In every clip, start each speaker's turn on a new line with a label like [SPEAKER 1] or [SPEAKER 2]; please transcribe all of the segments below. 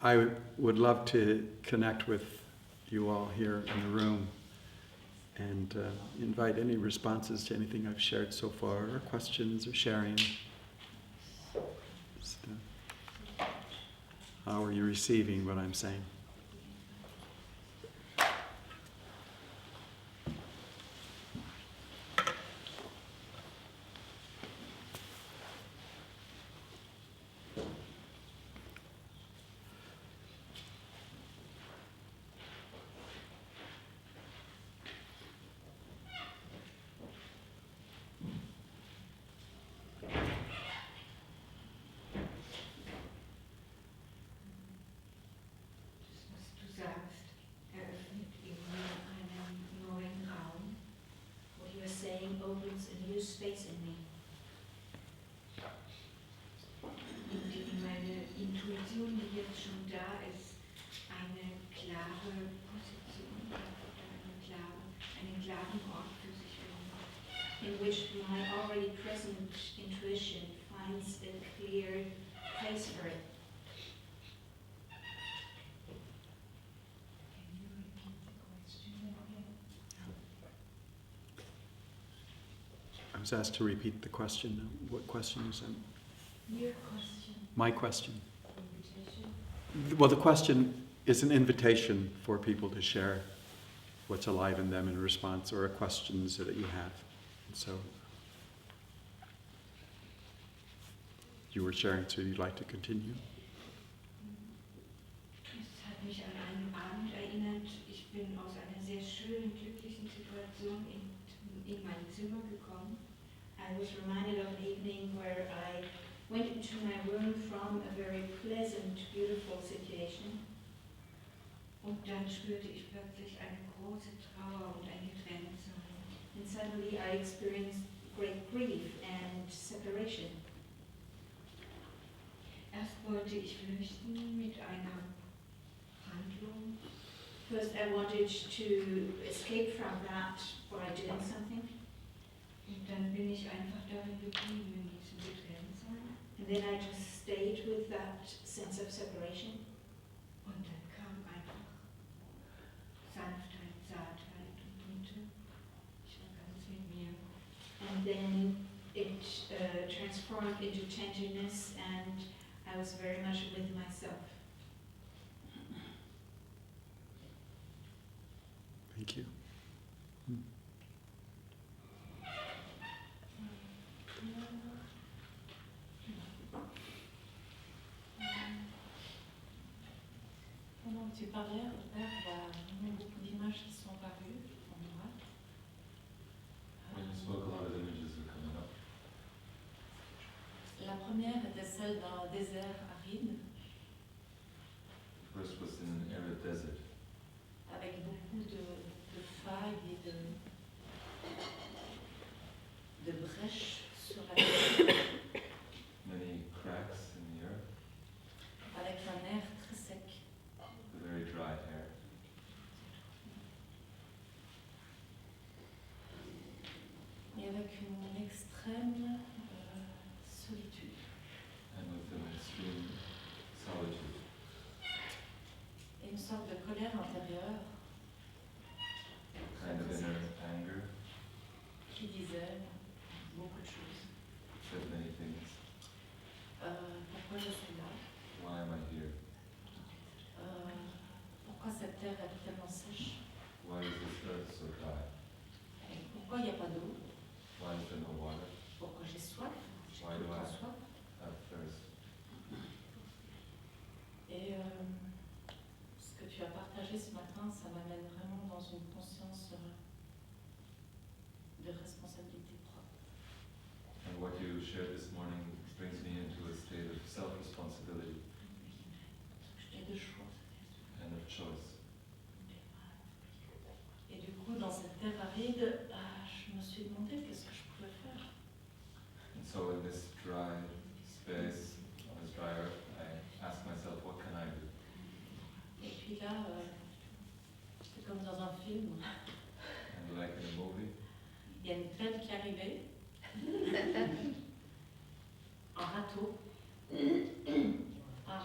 [SPEAKER 1] I would love to connect with you all here in the room and invite any responses to anything I've shared so far, or questions or sharing. Just, how are you receiving what I'm saying?
[SPEAKER 2] Opens a new space in me. Meine Intuition, die jetzt schon da ist, eine klare Position, einen klaren Ort für sich finden, in which my already present intuition finds a clear place for it.
[SPEAKER 1] I was asked to repeat the question. What question is that?
[SPEAKER 2] Your question.
[SPEAKER 1] My question.
[SPEAKER 2] Invitation.
[SPEAKER 1] Well, the question is an invitation for people to share what's alive in them in response, or questions that you have. And so you were sharing, so you'd like to continue?
[SPEAKER 2] Es hat mich an einen Abend erinnert. Ich bin aus einer sehr schönen, glücklichen Situation in mein Zimmer gekommen. I was reminded of an evening where I went into my room from a very pleasant, beautiful situation. Und dann spürte ich plötzlich eine große Trauer und ein Getrenntsein. And suddenly I experienced great grief and separation. Erst wollte ich flüchten mit einer Handlung. First I wanted to escape from that by doing something. Und dann bin ich einfach darin geblieben, in diesem Getrenntsein. And then I just stayed with that sense of separation. Und dann kam einfach Sanftheit, Zartheit und Güte. Ich war ganz mit mir. And then it transformed into tenderness, and I was very much with myself.
[SPEAKER 1] Thank you.
[SPEAKER 3] Pendant que tu parlais, Robert, il y a vraiment beaucoup d'images qui sont apparues en moi.
[SPEAKER 4] When you spoke, a lot of images are coming up.
[SPEAKER 3] La première était celle d'un désert aride,
[SPEAKER 4] First was in an arid desert,
[SPEAKER 3] avec beaucoup de failles et de brèches sur la terre,
[SPEAKER 4] many cracks in the earth,
[SPEAKER 3] avec un air très sec.
[SPEAKER 4] a very dry air,
[SPEAKER 3] Et avec une extrême solitude.
[SPEAKER 4] and with an extreme solitude,
[SPEAKER 3] Et une sorte de colère intérieure
[SPEAKER 4] kind of inner anger,
[SPEAKER 3] qui disait beaucoup de choses.
[SPEAKER 4] said many things.
[SPEAKER 3] Pourquoi je suis là?
[SPEAKER 4] Why am I here?
[SPEAKER 3] Pourquoi cette terre est tellement sèche?
[SPEAKER 4] Why is this earth so dry?
[SPEAKER 3] Pourquoi il n'y a pas d'eau?
[SPEAKER 4] Why is there no water?
[SPEAKER 3] Pourquoi j'ai soif? J'ai
[SPEAKER 4] Why
[SPEAKER 3] tout
[SPEAKER 4] do
[SPEAKER 3] le
[SPEAKER 4] I
[SPEAKER 3] temps soif.
[SPEAKER 4] have thirst?
[SPEAKER 3] Et ce que tu as partagé ce matin, ça m'amène vraiment dans une conscience de responsabilité propre.
[SPEAKER 4] And what you shared this morning brings me into a state of self-responsibility
[SPEAKER 3] Et de choix.
[SPEAKER 4] and of choice.
[SPEAKER 3] Et du coup, dans cette terre aride, je me suis demandé qu'est-ce que je pouvais faire.
[SPEAKER 4] And so in this dry space, on this dry earth, I ask myself, what can I do?
[SPEAKER 3] Et puis là, c'est comme dans un film.
[SPEAKER 4] And like in a movie,
[SPEAKER 3] Il y a une traîne qui est arrivée, un râteau. Ah,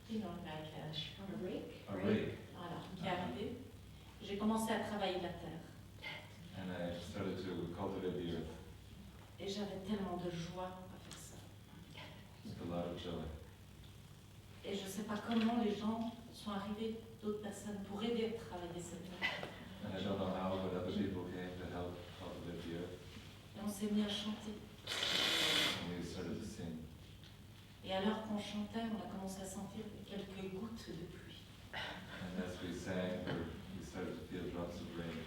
[SPEAKER 3] like a pas comment les gens sont arrivés, d'autres personnes, pour aider à travailler cette terre.
[SPEAKER 4] And I don't know how, but other people came to help cultivate the earth.
[SPEAKER 3] Et on s'est mis à chanter.
[SPEAKER 4] And we started to sing.
[SPEAKER 3] Et alors qu'on chantait, on a commencé à sentir quelques gouttes de pluie.
[SPEAKER 4] And as we sang, we started to feel drops of rain.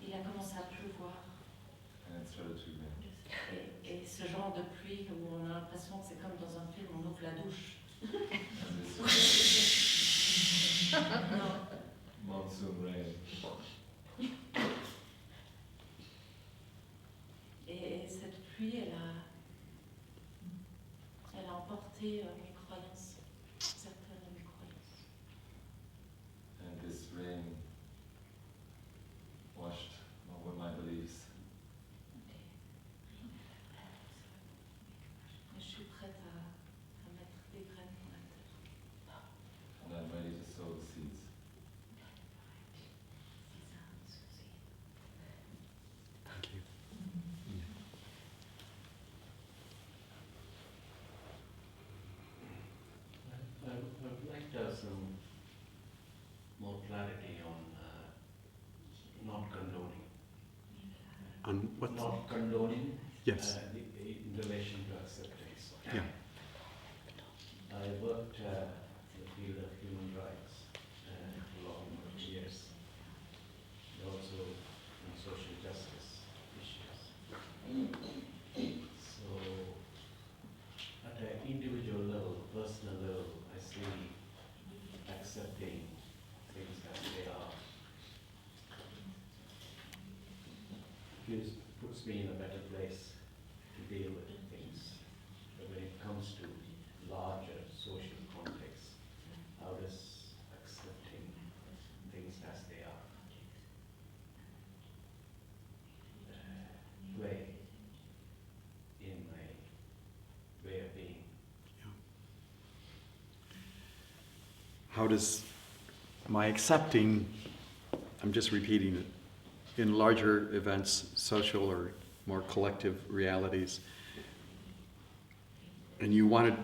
[SPEAKER 3] Il a commencé à pleuvoir.
[SPEAKER 4] And it started to rain.
[SPEAKER 3] Et ce genre de pluie où on a l'impression que c'est comme dans un film, on ouvre la douche.
[SPEAKER 4] And this
[SPEAKER 3] Non.
[SPEAKER 4] monsoon rain.
[SPEAKER 3] Et cette pluie, elle a emporté mes croyances, certaines de mes croyances.
[SPEAKER 4] And this rain washed over my beliefs.
[SPEAKER 3] Et je suis prête à mettre des graines dans la terre.
[SPEAKER 4] And I'm ready to sow the seeds.
[SPEAKER 1] Thank you.
[SPEAKER 5] I would like to have some more clarity on not condoning.
[SPEAKER 1] On what?
[SPEAKER 5] Not condoning
[SPEAKER 1] Yes.
[SPEAKER 5] in relation to acceptance.
[SPEAKER 1] Yeah.
[SPEAKER 5] I worked in the field of human rights for long years, and also in social justice issues. So, at an individual level, personal level, I see accepting things as they are. Puts me in a better place to deal with things. But when it comes to larger social context, how does accepting things as they are play in my way of being?
[SPEAKER 1] How does my accepting, I'm just repeating it, in larger events, social or more collective realities, and you want to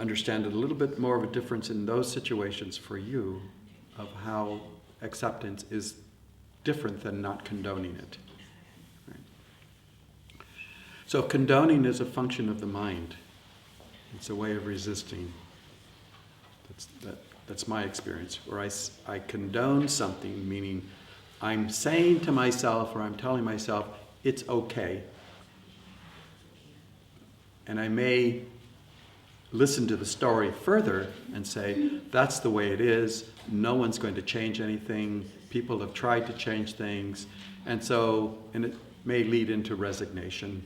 [SPEAKER 1] understand a little bit more of a difference in those situations for you of how acceptance is different than not condoning it. Right? So condoning is a function of the mind. It's a way of resisting. That's my experience, where I condone something, meaning I'm saying to myself, or I'm telling myself, it's okay. And I may listen to the story further and say, that's the way it is, no one's going to change anything, people have tried to change things, and it may lead into resignation.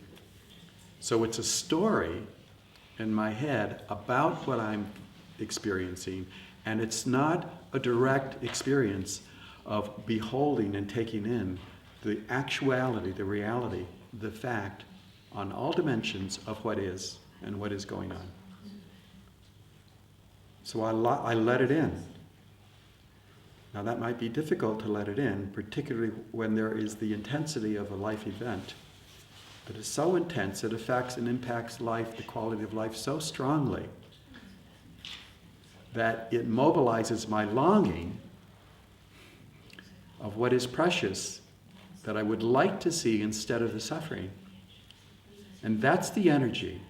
[SPEAKER 1] So it's a story in my head about what I'm experiencing, and it's not a direct experience of beholding and taking in the actuality, the reality, the fact on all dimensions of what is and what is going on. So I let it in. Now that might be difficult to let it in, particularly when there is the intensity of a life event that is so intense, it affects and impacts life, the quality of life so strongly that it mobilizes my longing of what is precious that I would like to see instead of the suffering. And that's the energy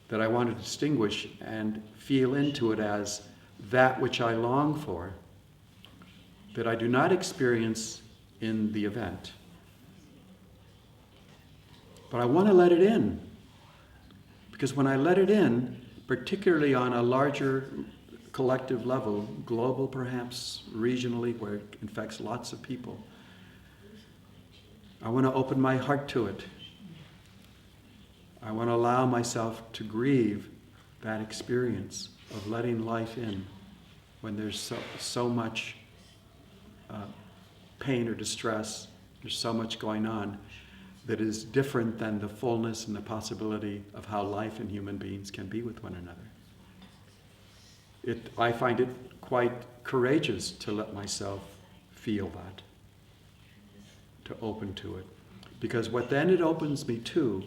[SPEAKER 1] that I want to distinguish and feel into it as that which I long for, that I do not experience in the event. But I want to let it in. Because when I let it in, particularly on a larger collective level, global perhaps, regionally, where it infects lots of people, I want to open my heart to it. I want to allow myself to grieve that experience of letting life in when there's so much pain or distress, there's so much going on that is different than the fullness and the possibility of how life and human beings can be with one another. I find it quite courageous to let myself feel that, to open to it. Because what then it opens me to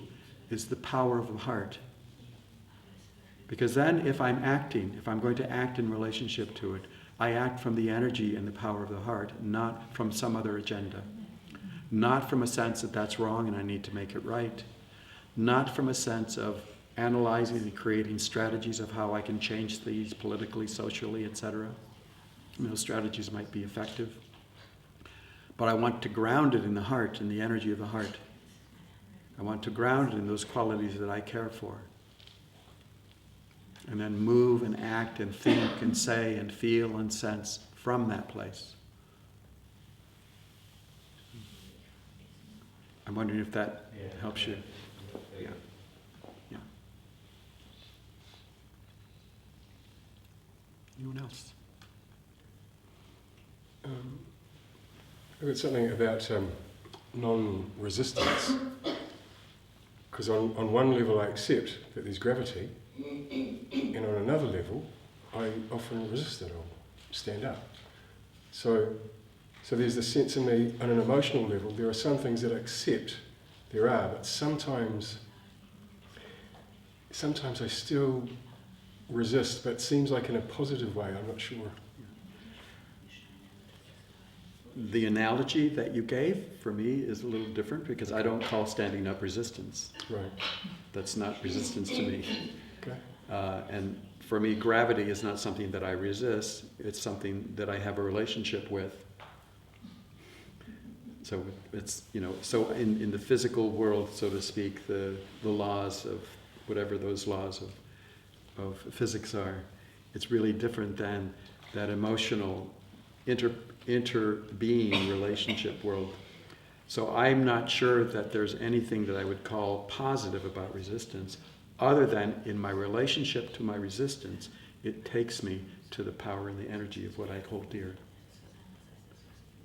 [SPEAKER 1] is the power of the heart. Because then if I'm going to act in relationship to it, I act from the energy and the power of the heart, not from some other agenda. Not from a sense that that's wrong and I need to make it right. Not from a sense of analyzing and creating strategies of how I can change things politically, socially, etc. Those strategies might be effective. But I want to ground it in the heart, in the energy of the heart. I want to ground it in those qualities that I care for. And then move and act and think and say and feel and sense from that place. I'm wondering if that helps you. Yeah. Yeah. Anyone else?
[SPEAKER 6] I've got something about non-resistance. Because on one level I accept that there's gravity, and on another level I often resist it or stand up. So there's the sense in me, on an emotional level, there are some things that I accept there are, but sometimes I still resist, but it seems like in a positive way, I'm not sure.
[SPEAKER 1] The analogy that you gave for me is a little different because I don't call standing up resistance.
[SPEAKER 6] Right.
[SPEAKER 1] That's not resistance to me.
[SPEAKER 6] Okay.
[SPEAKER 1] And for me, gravity is not something that I resist. It's something that I have a relationship with. So it's, so in the physical world, so to speak, the laws of whatever those laws of physics are, it's really different than that emotional interbeing relationship world. So I'm not sure that there's anything that I would call positive about resistance, other than in my relationship to my resistance, it takes me to the power and the energy of what I hold dear.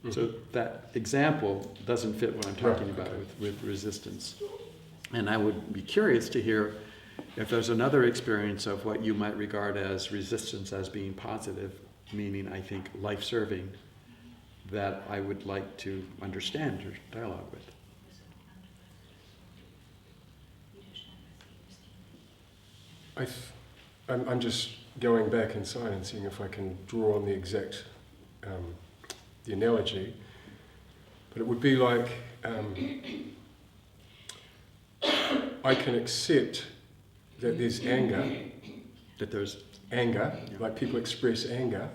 [SPEAKER 1] Mm-hmm. So that example doesn't fit what I'm talking about with resistance. And I would be curious to hear if there's another experience of what you might regard as resistance as being positive, meaning, I think, life-serving, that I would like to understand or dialogue with.
[SPEAKER 6] I'm just going back inside and seeing if I can draw on the exact, the analogy, but it would be like, I can accept that there's anger, like people express anger,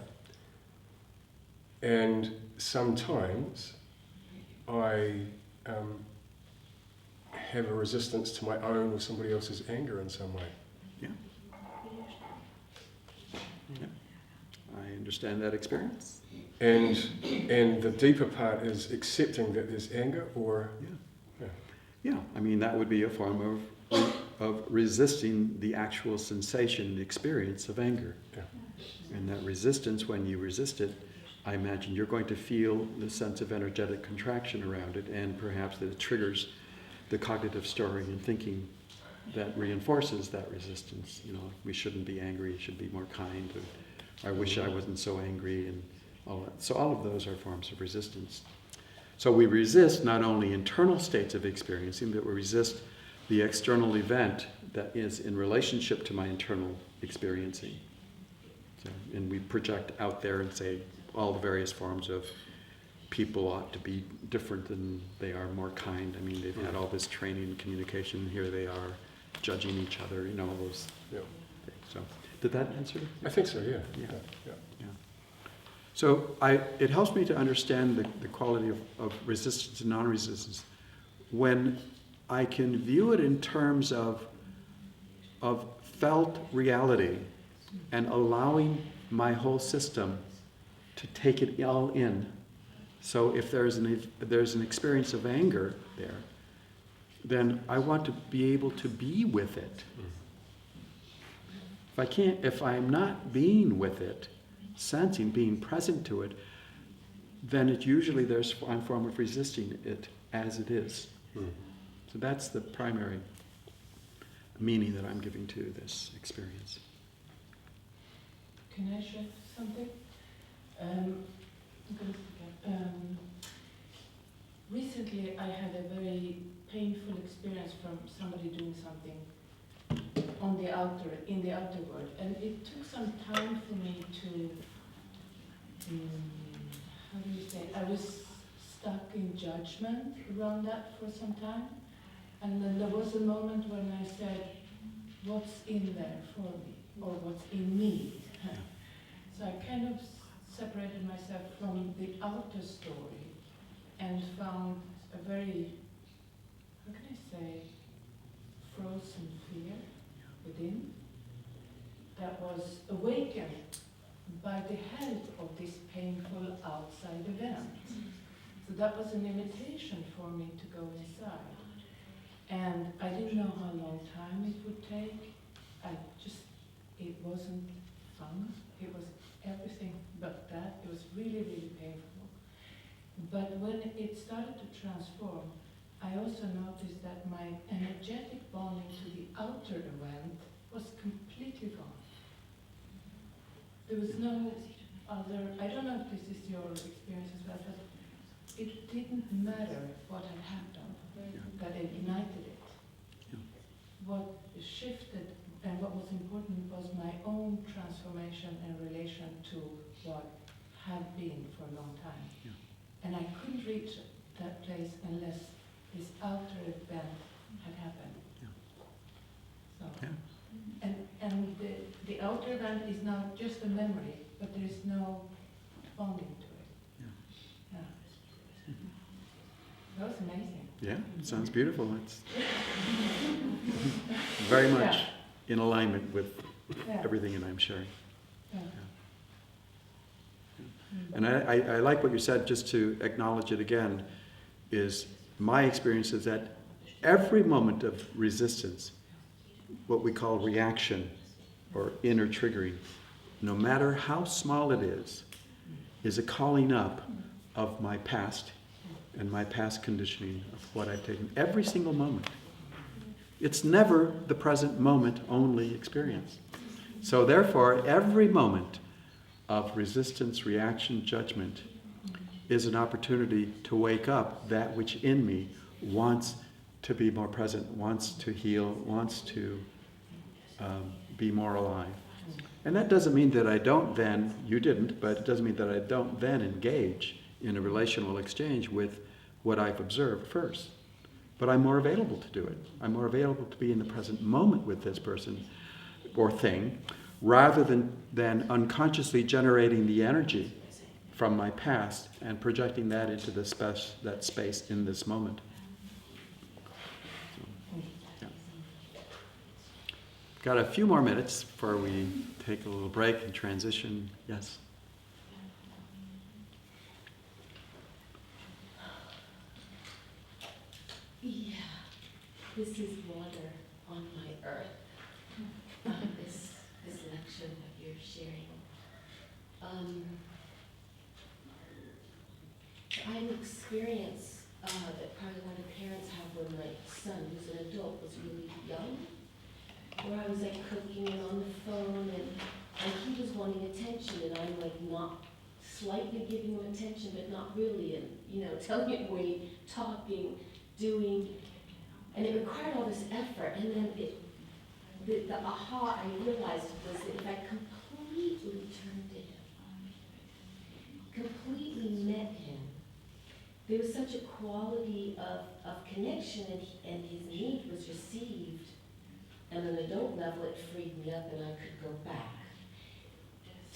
[SPEAKER 6] and sometimes I have a resistance to my own or somebody else's anger in some way.
[SPEAKER 1] Yeah. Yeah. I understand that experience.
[SPEAKER 6] And the deeper part is accepting that there's anger, or
[SPEAKER 1] yeah. I mean, that would be a form of resisting the actual sensation, the experience of anger.
[SPEAKER 6] Yeah.
[SPEAKER 1] And that resistance, when you resist it, I imagine you're going to feel the sense of energetic contraction around it, and perhaps that it triggers the cognitive story and thinking that reinforces that resistance. We shouldn't be angry, should be more kind, or I wish I wasn't so angry, and all that. So all of those are forms of resistance. So we resist not only internal states of experiencing, but we resist the external event that is in relationship to my internal experiencing. And we project out there and say all the various forms of people ought to be different than they are, more kind. I mean, they've had all this training and communication, here they are judging each other, all those things. So, did that answer?
[SPEAKER 6] I think so, yeah.
[SPEAKER 1] So it helps me to understand the quality of resistance and non-resistance when I can view it in terms of felt reality and allowing my whole system to take it all in. So if there's an experience of anger there, then I want to be able to be with it. If I'm not being with it, sensing, being present to it, then it usually there's a form of resisting it as it is. So that's the primary meaning that I'm giving to this experience.
[SPEAKER 3] Can I share something? Recently I had a very painful experience from somebody doing something in the outer world, and it took some time for me to, how do you say, I was stuck in judgment around that for some time, and then there was a moment when I said, what's in there for me, or what's in me? So I kind of separated myself from the outer story and found a very, how can I say, frozen fear within that was awakened by the help of this painful outside event. So that was an invitation for me to go inside. And I didn't know how long time it would take. It wasn't fun. It was everything but that. It was really, really painful. But when it started to transform, I also noticed that my energetic bonding to the outer event was completely gone. There was no other, I don't know if this is your experience as well, but it didn't matter what had happened, that ignited it. What shifted and what was important was my own transformation in relation to what had been for a long time. And I couldn't reach that place unless this outer event had happened. So, and the outer event is now just a memory, but there is no bonding to it. Yeah. That was amazing.
[SPEAKER 1] Yeah, it sounds beautiful. It's very much in alignment with everything that I'm sharing.
[SPEAKER 3] Yeah.
[SPEAKER 1] And I like what you said, just to acknowledge it again, is my experience is that every moment of resistance, what we call reaction or inner triggering, no matter how small it is a calling up of my past and my past conditioning of what I've taken. Every single moment. It's never the present moment only experience. So therefore, every moment of resistance, reaction, judgment is an opportunity to wake up that which in me wants to be more present, wants to heal, wants to be more alive. And that doesn't mean that I don't then, you didn't, but it doesn't mean that I don't then engage in a relational exchange with what I've observed first. But I'm more available to do it. I'm more available to be in the present moment with this person or thing, rather than unconsciously generating the energy from my past and projecting that into that space in this moment. So, yeah. Got a few more minutes before we take a little break and transition. Yes?
[SPEAKER 7] Yeah, this is water on my earth. This lecture that you're sharing. I had an experience that probably a lot of parents have when my son, who's an adult, was really young, where I was like cooking and on the phone, and he was wanting attention, and I'm like not slightly giving him attention, but not really, and telling him wait, talking, doing, and it required all this effort, and then the aha I realized was that if I completely turned to him, completely met him, there was such a quality of connection, and his need was received, and on an adult level it freed me up and I could go back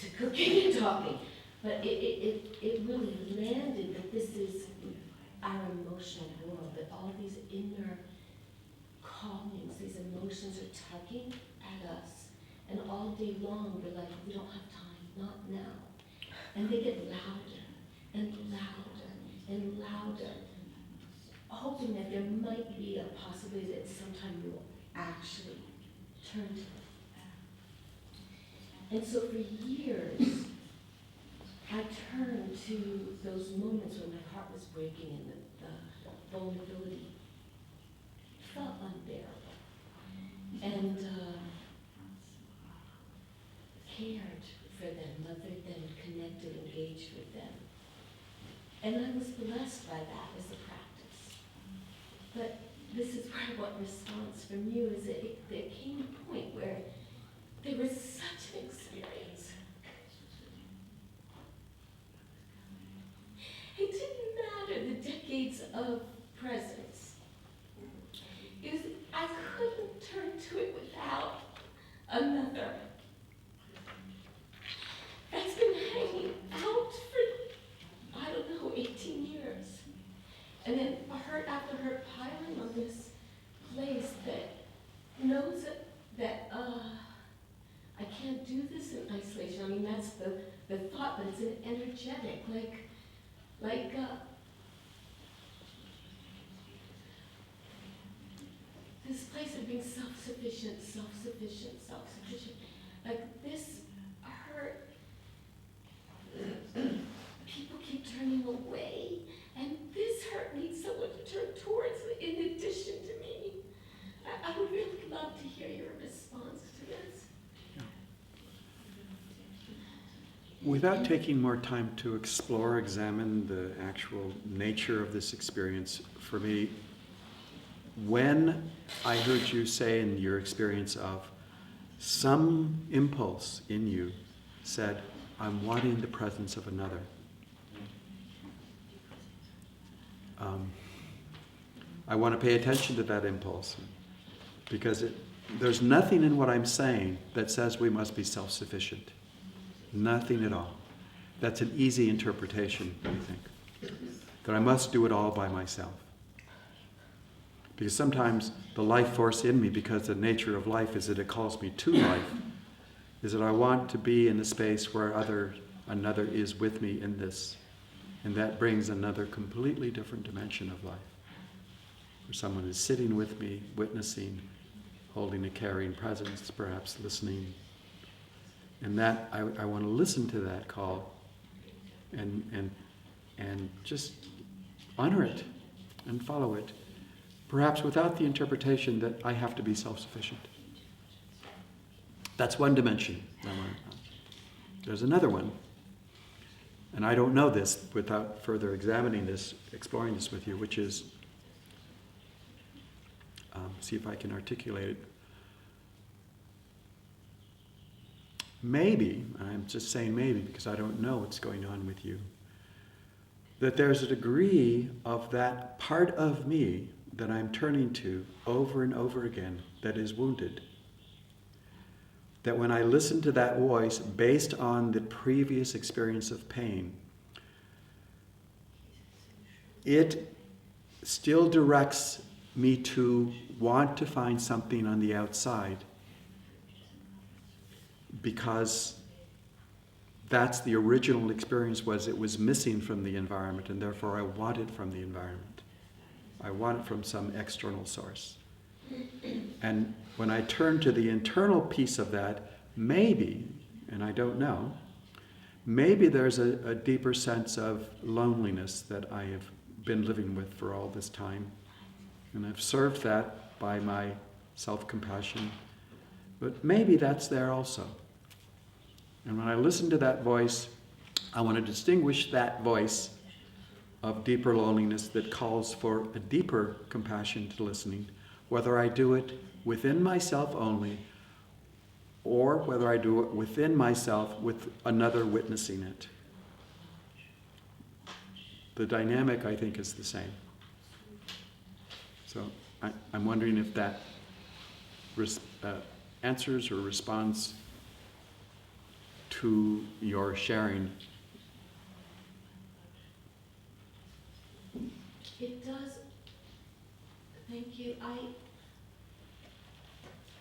[SPEAKER 7] to cooking and talking. But it really landed that this is our emotional world, that all these inner callings, these emotions are tugging at us, and all day long we're like, we don't have time, not now. And they get louder and louder and louder, hoping that there might be a possibility that sometime we will actually turn to them. And so for years, I turned to those moments when my heart was breaking and the vulnerability felt unbearable, and cared for them, mothered them, connected, engaged with them. And I was blessed by that as a practice. But this is where I want response from you, is that there came a point where there was such an experience. It didn't matter the decades of presence. It was, I couldn't turn to it without another. That's been hanging out for, I don't know, 18 years. And then hurt after hurt piling on this place that knows that I can't do this in isolation. I mean, that's the thought, but it's an energetic, like this place of being self-sufficient. Like this hurt, people keep turning away, and this hurt needs someone to turn towards in addition to me. I would really love to hear your response to this.
[SPEAKER 1] Without taking more time to explore, examine the actual nature of this experience, for me, when I heard you say in your experience of some impulse in you said, I'm wanting the presence of another. I want to pay attention to that impulse because there's nothing in what I'm saying that says we must be self-sufficient. Nothing at all. That's an easy interpretation, I think. That I must do it all by myself. Because sometimes the life force in me, because the nature of life is that it calls me to life, is that I want to be in a space where another is with me in this. And that brings another completely different dimension of life. Where someone is sitting with me, witnessing, holding a caring presence, perhaps listening. And that I want to listen to that call and just honor it and follow it. Perhaps without the interpretation that I have to be self-sufficient. That's one dimension. There's another one. And I don't know this without further examining this, exploring this with you, which is, see if I can articulate it. Maybe, I'm just saying maybe because I don't know what's going on with you, that there's a degree of that part of me that I'm turning to over and over again that is wounded. That when I listen to that voice based on the previous experience of pain, it still directs me to want to find something on the outside because that's the original experience it was missing from the environment, and therefore I want it from the environment. I want it from some external source. And when I turn to the internal piece of that, maybe, and I don't know, maybe there's a deeper sense of loneliness that I have been living with for all this time. And I've served that by my self-compassion. But maybe that's there also. And when I listen to that voice, I want to distinguish that voice of deeper loneliness that calls for a deeper compassion to listening, whether I do it within myself only, or whether I do it within myself with another witnessing it. The dynamic, I think, is the same. So I'm wondering if that answers or responds to your sharing.
[SPEAKER 7] It does. Thank you.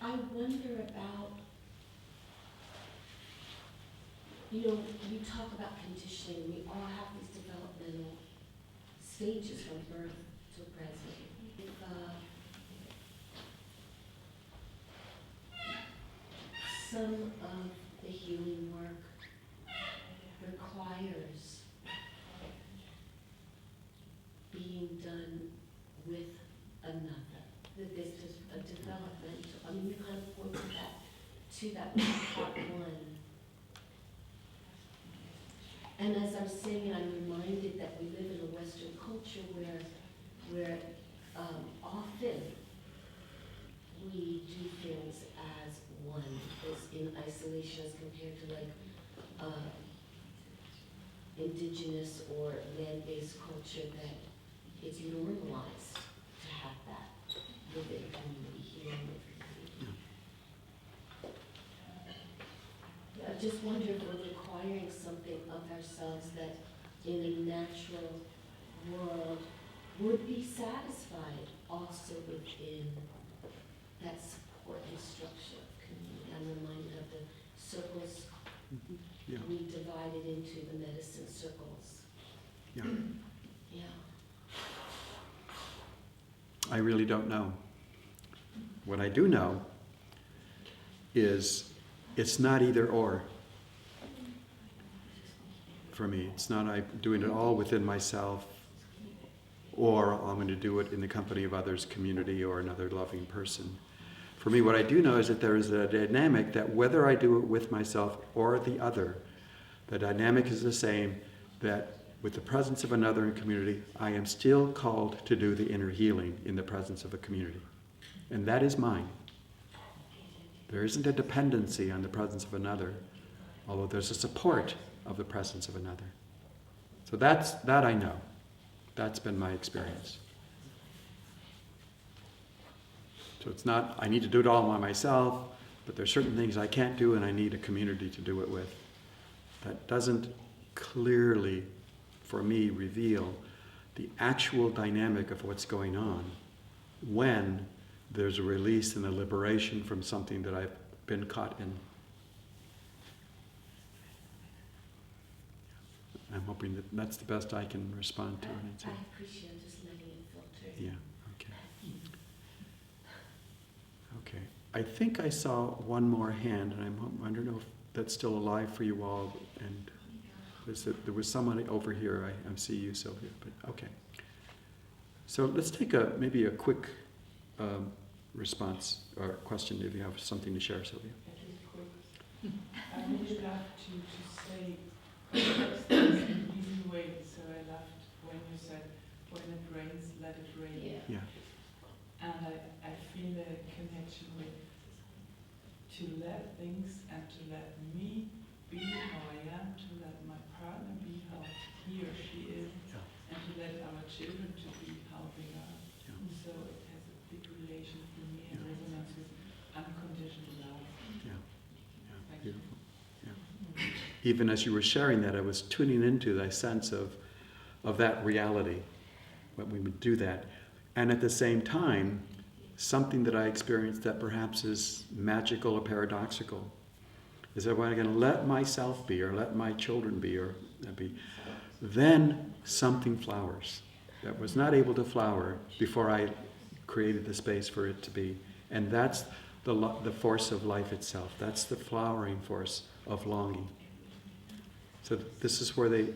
[SPEAKER 7] I wonder about, we talk about conditioning. We all have these developmental stages from birth to present. If, some of the healing work requires being done with another. That there's just a developmental, you kind of pointed to that part one. And as I'm saying, I'm reminded that we live in a Western culture where often we do things as one, as in isolation as compared to like indigenous or land-based culture, that it's normalized to have that within community, human community. Yeah, I just wonder if we're requiring something of ourselves that in a natural world would be satisfied also within that support and structure of community. I'm reminded of the circles
[SPEAKER 1] Yeah.
[SPEAKER 7] we divided into, the medicine circles.
[SPEAKER 1] Yeah.
[SPEAKER 7] Yeah.
[SPEAKER 1] I really don't know. What I do know is it's not either or. For me, it's not I'm doing it all within myself, or I'm going to do it in the company of others, community, or another loving person. For me, what I do know is that there is a dynamic that whether I do it with myself or the other, the dynamic is the same, that with the presence of another in community, I am still called to do the inner healing in the presence of a community. And that is mine. There isn't a dependency on the presence of another, although there's a support of the presence of another. So that I know. That's been my experience. So it's not, I need to do it all by myself, but there's certain things I can't do and I need a community to do it with. That doesn't clearly, for me, reveal the actual dynamic of what's going on when there's a release and a liberation from something that I've been caught in. I'm hoping that that's the best I can respond to.
[SPEAKER 7] I appreciate just letting it filter.
[SPEAKER 1] Yeah, okay. Okay. I think I saw one more hand, and I don't know if that's still alive for you all. And there was someone over here. I see you, Sylvia. But okay. So let's take maybe a quick response or question if you have something to share, Sylvia.
[SPEAKER 3] I really love to say things in easy way. So I loved when you said, when it rains, let it rain.
[SPEAKER 7] Yeah.
[SPEAKER 1] Yeah.
[SPEAKER 3] And I feel a connection with to let things and to let me be how I am, to let my partner be how he or she is, and to let our children to be how they are.
[SPEAKER 1] Yeah.
[SPEAKER 3] So it has a big relation for me and resonance with unconditional love.
[SPEAKER 1] Yeah. Yeah.
[SPEAKER 3] Thank you.
[SPEAKER 1] Beautiful. Yeah. Even as you were sharing that, I was tuning into the sense of that reality, when we would do that. And at the same time, something that I experienced that perhaps is magical or paradoxical is that when I'm going to let myself be, or let my children be, or be, then something flowers that was not able to flower before I created the space for it to be. And that's the force of life itself. That's the flowering force of longing. So this is where they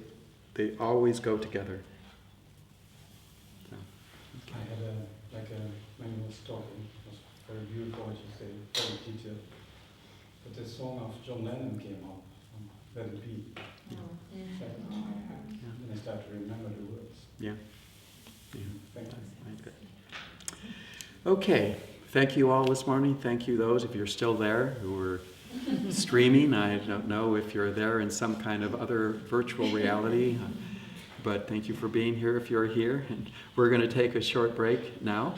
[SPEAKER 1] always go together. So,
[SPEAKER 8] I had when you was talking, it was very beautiful what you say, very detailed. But the song of John Lennon came up, Let It Be. And I started to remember the words.
[SPEAKER 1] Yeah. Yeah.
[SPEAKER 8] Thank you.
[SPEAKER 1] Okay. Thank you all this morning. Thank you those, if you're still there, who were streaming. I don't know if you're there in some kind of other virtual reality, but thank you for being here if you're here. And we're going to take a short break now.